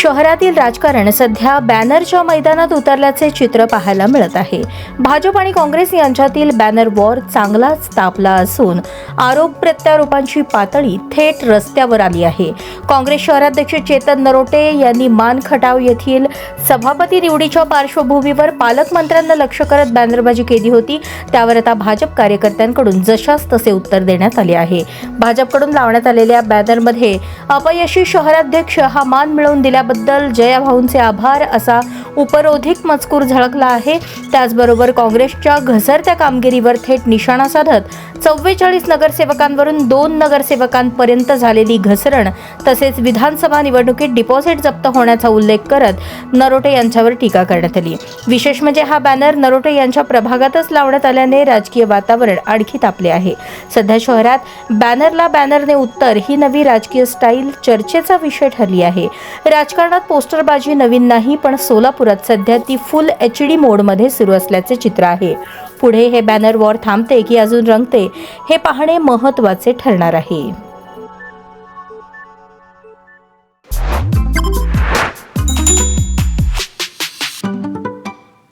शहरातील राजकारण सध्या बॅनरच्या मैदानात उतरल्याचे चित्र पाहायला मिळत आहे। भाजप आणि काँग्रेस यांच्यातील बॅनर वॉर चांगलाच तापला असून आरोप प्रत्यारोपांची पातळी थेट रस्त्यावर आली आहे। काँग्रेस शहराध्यक्ष चेतन नरोटे यांनी मान खटाव येथील सभापती निवडीच्या पार्श्वभूमीवर पालकमंत्र्यांना लक्ष करत बॅनरबाजी केली होती। त्यावर आता भाजप कार्यकर्त्यांकडून जशास तसे उत्तर देण्यात आले आहे। भाजपकडून लावण्यात आलेल्या बॅनरमध्ये अपयशी शहराध्यक्ष हा मान मिळवून दिल्याबद्दल जया भाऊंचे आभार असा उपरोधिक मजकूर झळकला आहे। त्याचबरोबर काँग्रेसच्या घसरत्या कामगिरीवर थेट निशाणा साधत 44 नगरसेवकांवरून 2 नगरसेवकांपर्यंत झालेली घसरण तसेच विधानसभा निवडणुकीत डिपॉझिट जप्त होण्याचा उल्लेख करत नरोटे यांच्यावर टीका करण्यात आली। विशेष म्हणजे हा बॅनर नरोटे यांच्या प्रभागातच लावण्यात आल्याने राजकीय वातावरण आणखी तापले आहे। सध्या शहरात बॅनरला बॅनरने उत्तर ही नवी राजकीय स्टाईल चर्चेचा विषय ठरली आहे। राजकारणात पोस्टरबाजी नवीन नाही, पण सोलापुरात सध्या ती फुल HD मोडमध्ये सुरू असल्याचे चित्र आहे। पुढे हे बॅनर वॉर थांबते की अजून रंगते हे पाहणे महत्त्वाचे ठरणार आहे।